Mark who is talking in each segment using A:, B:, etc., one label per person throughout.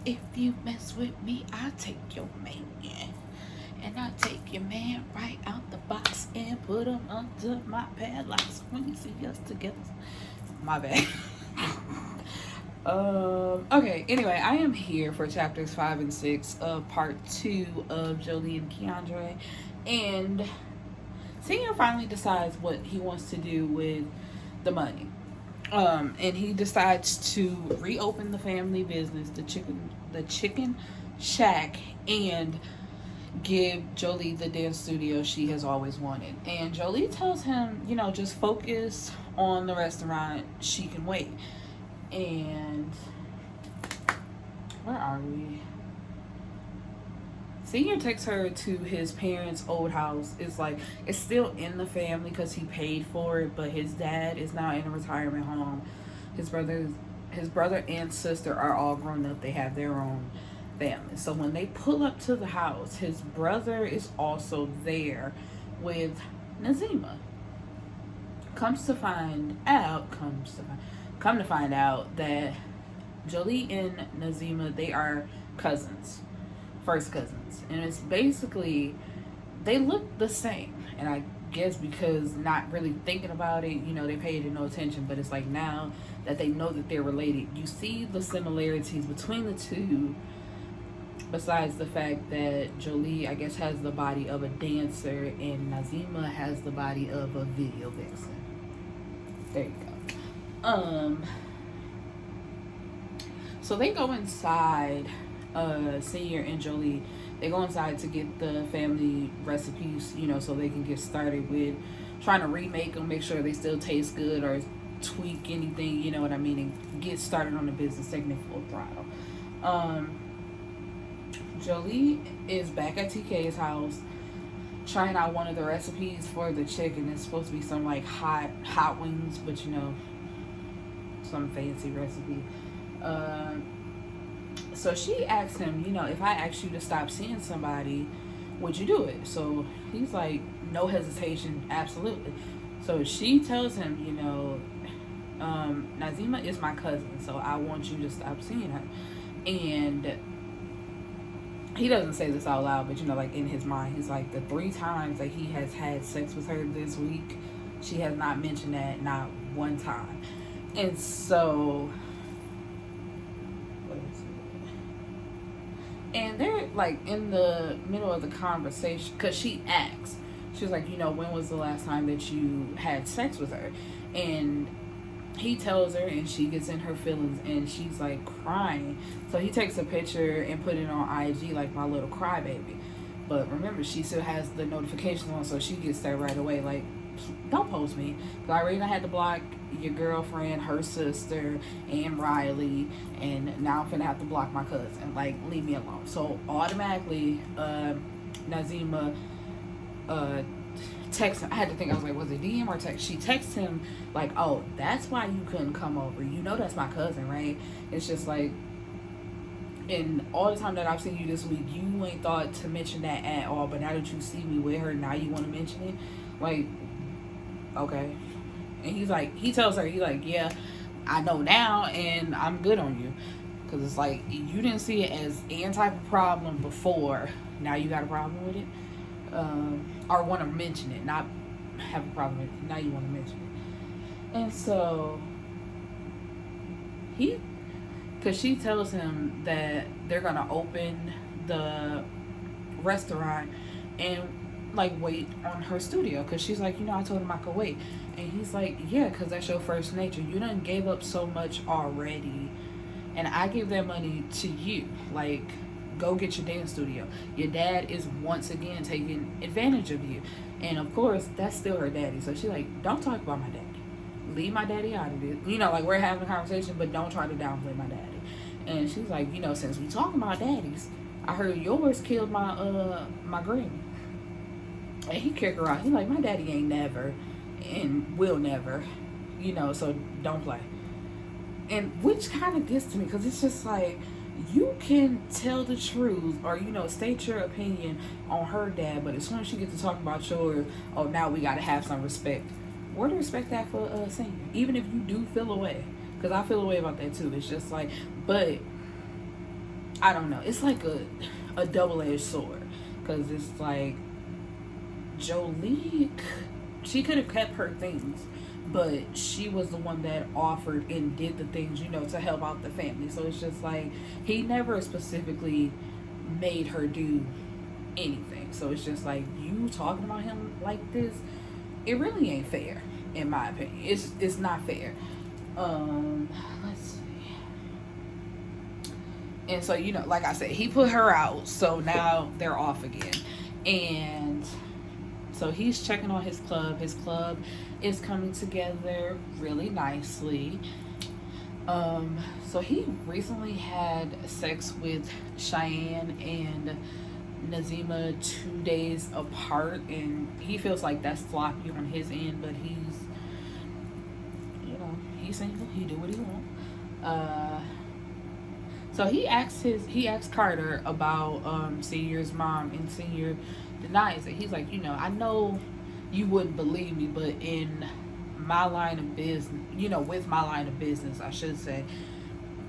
A: If you mess with me, I'll take your man. And I'll take your man right out the box and put him under my padlocks when you see us together. My bad. Okay, anyway, I am here for chapters 5 and 6 of part 2 of Jholee and Kiandre. And Senior finally decides what he wants to do with the money. And he decides to reopen the family business, the chicken shack, and give Jholee the dance studio she has always wanted. And Jholee tells him, just focus on the restaurant. She can wait. And where are we? Senior takes her to his parents' old house. It's still in the family because he paid for it, but his dad is now in a retirement home. His brother and sister are all grown up. They have their own family. So when they pull up to the house, his brother is also there with Nazima. Come to find out that Jholee and Nazima, they are cousins. First cousins. And it's basically, they look the same. And I guess because not really thinking about it, they paid it no attention. But it's like now that they know that they're related, you see the similarities between the two. Besides the fact that Jholee, I guess, has the body of a dancer and Nazima has the body of a video vixen. There you go. So they go inside, Senior and Jholee. They go inside to get the family recipes, so they can get started with trying to remake them, make sure they still taste good or tweak anything, you know what I mean, and get started on the business, taking it full throttle. Jholee is back at TK's house trying out one of the recipes for the chicken. It's supposed to be some like hot wings, but some fancy recipe. So she asked him, if I asked you to stop seeing somebody, would you do it? So he's like, no hesitation, absolutely. So she tells him, Nazima is my cousin, so I want you to stop seeing her. And he doesn't say this out loud, but in his mind, he's like, the 3 times that he has had sex with her this week, she has not mentioned that, not one time. And so, and they're like in the middle of the conversation, because she asks, she's like, when was the last time that you had sex with her? And he tells her, and she gets in her feelings, and she's like crying. So he takes a picture and put it on IG like my little crybaby. But remember, she still has the notifications on, so she gets there right away. Like, don't post me. Because I already had to block your girlfriend, her sister, and Riley, and now I'm finna have to block my cousin. Like, leave me alone. So automatically, Nazima text him. I had to think, I was like, was it DM or text? She texts him like, oh, that's why you couldn't come over. That's my cousin, right? It's just like, in all the time that I've seen you this week, you ain't thought to mention that at all, but now that you see me with her, now you want to mention it? Like, okay. And he tells her, yeah, I know now, and I'm good on you. Because it's like, you didn't see it as any type of problem before. Now you got a problem with it? Or want to mention it, not have a problem with it. Now you want to mention it. And so, because she tells him that they're going to open the restaurant and wait on her studio, because she's like, I told him I could wait. And he's like, yeah, because that's your first nature. You done gave up so much already, and I give that money to you. Go get your dance studio. Your dad is once again taking advantage of you, and of course that's still her daddy. So she's like, don't talk about my daddy, leave my daddy out of it. We're having a conversation, but don't try to downplay my daddy. And she's like, since we talking about daddies, I heard yours killed my granny. And he kicked her out. He's like, my daddy ain't never and will never, so don't play. And which kind of gets to me, because it's just like, you can tell the truth or, state your opinion on her dad, but as soon as she gets to talk about yours, oh, now we got to have some respect. where to respect that for senior, even if you do feel away, because I feel away about that too. It's just like, but I don't know. It's like a double-edged sword, because it's like Jholee, she could have kept her things, but she was the one that offered and did the things, you know, to help out the family. So it's just like he never specifically made her do anything. So it's just like, you talking about him like this, it really ain't fair, in my opinion. It's not fair. Let's see. And so, you know, like I said, he put her out, so now they're off again. And so he's checking on his club. His club is coming together really nicely. So he recently had sex with Cheyenne and Nazima 2 days apart, and he feels like that's sloppy on his end, but he's, you know, he's single. He do what he want. So he asked Carter about Senior's mom, and Senior denies it. He's like, you know, I know you wouldn't believe me, but in my line of business, you know, with my line of business, I should say,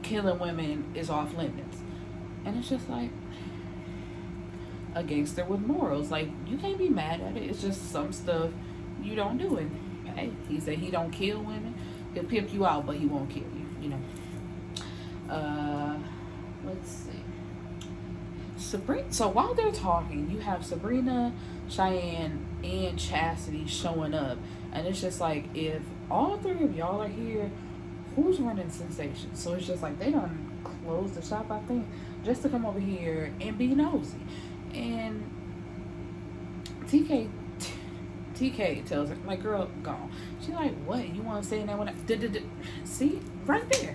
A: killing women is off limits. And it's just like, a gangster with morals. Like, you can't be mad at it. It's just some stuff you don't do. And hey, he said he don't kill women. He'll pimp you out, but he won't kill you, you know. Let's see. So while they're talking, you have Sabrina, Cheyenne, and Chastity showing up. And it's just like, if all three of y'all are here, who's running Sensation? So it's just like, they done closed the shop, I think, just to come over here and be nosy. And TK tells her, like, girl, gone. She's like, what? You want to say that when I... See? Right there.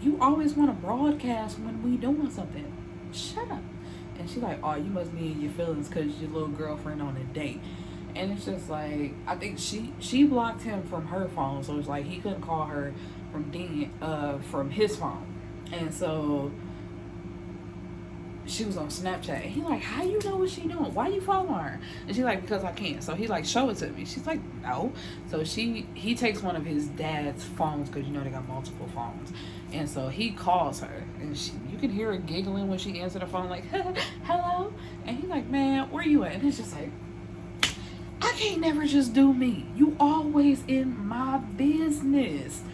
A: You always want to broadcast when we doing something. Shut up. And she's like, oh, you must be in your feelings because your little girlfriend on a date. And it's just like, I think she blocked him from her phone. So it's like, he couldn't call her from his phone. And so she was on Snapchat, and he like, how you know what she doing? Why you following her? And she's like, because I can't. So he like, show it to me. She's like, no. So he takes one of his dad's phones, because you know they got multiple phones, and so he calls her, and you can hear her giggling when she answered the phone, like, hello. And he's like, man, where you at? And it's just like, I can't never just do me. You always in my business.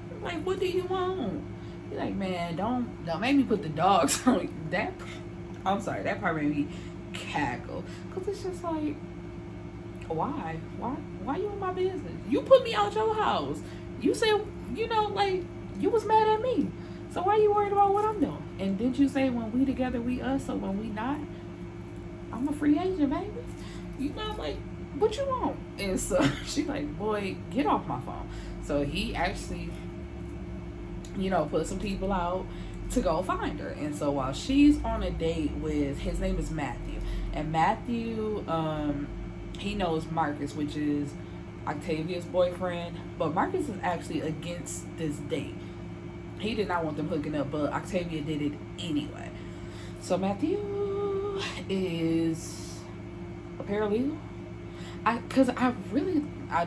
A: I'm like, what do you want? He's like, man, don't make me put the dogs on that. I'm sorry, that part made me cackle. Because it's just like, why you in my business? You put me out your house. You said, you know, like, you was mad at me. So why you worried about what I'm doing? And didn't you say when we together, we us, so when we not, I'm a free agent, baby? You know, like, what you want? And so she's like, boy, get off my phone. So he actually, you know, put some people out to go find her. And so while she's on a date with, his name is Matthew, and Matthew, he knows Marcus, which is Octavia's boyfriend, but Marcus is actually against this date. He did not want them hooking up, but Octavia did it anyway. So Matthew is a paralegal. I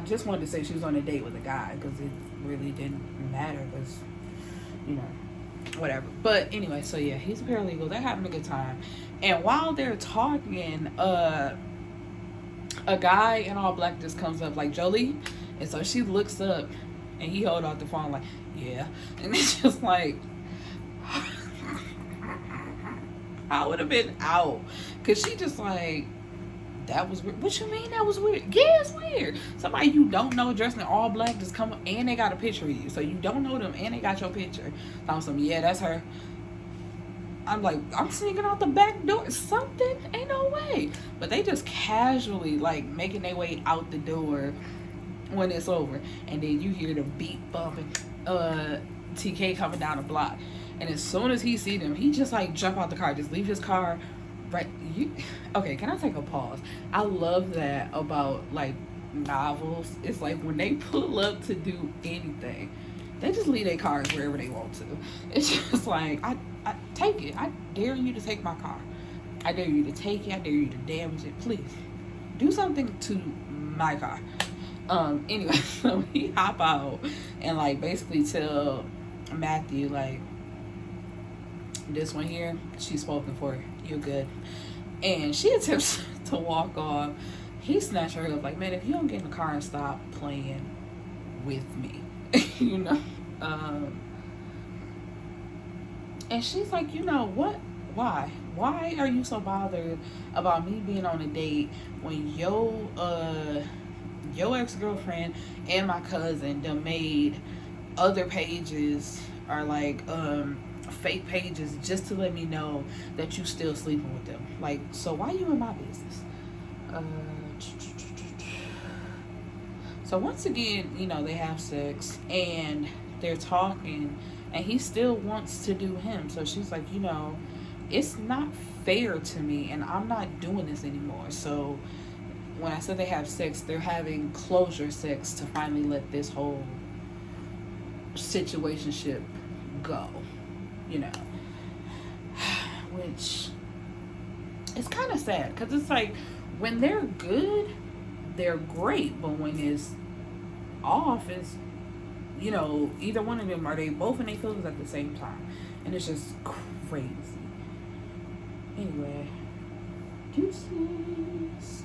A: just wanted to say she was on a date with a guy, because it really didn't matter, because, you know, whatever. But anyway, so yeah, he's a paralegal. They're having a good time. And while they're talking, a guy in all black just comes up, like, Jholee. And so she looks up, and he hold out the phone like, yeah. And it's just like, I would have been out. Because she just like, that was weird. What you mean that was weird? Yeah, it's weird. Somebody you don't know dressed in all black just come up, and they got a picture of you. So you don't know them, and they got your picture. I'm some, yeah, that's her. I'm like, I'm sneaking out the back door. Something? Ain't no way. But they just casually, like, making their way out the door when it's over. And then you hear the beat bumping. TK coming down the block. And as soon as he see them, he just, like, jump out the car. Just leave his car right. Okay, can I take a pause? I love that about, like, novels. It's like when they pull up to do anything, they just leave their cars wherever they want to. It's just like, I take it. I dare you to take my car. I dare you to take it. I dare you to damage it. Please do something to my car. Anyway, so he hop out and like basically tell Matthew like, this one here, she's spoken for, you're good. And she attempts to walk off. He snatched her up like, man, if you don't get in the car and stop playing with me, you know. And she's like, you know what? Why are you so bothered about me being on a date when your ex-girlfriend and my cousin done made other pages or like fake pages just to let me know that you still sleeping with them? Like, so why you in my business? So once again, you know, they have sex and they're talking and he still wants to do him. So she's like, you know, it's not fair to me and I'm not doing this anymore. So when I said they have sex, they're having closure sex to finally let this whole situationship go, you know. Which is kind of sad because it's like when they're good, they're great, but when it's off, it's, you know, either one of them, are they both in their feelings at the same time, and it's just crazy. Anyway, deuces.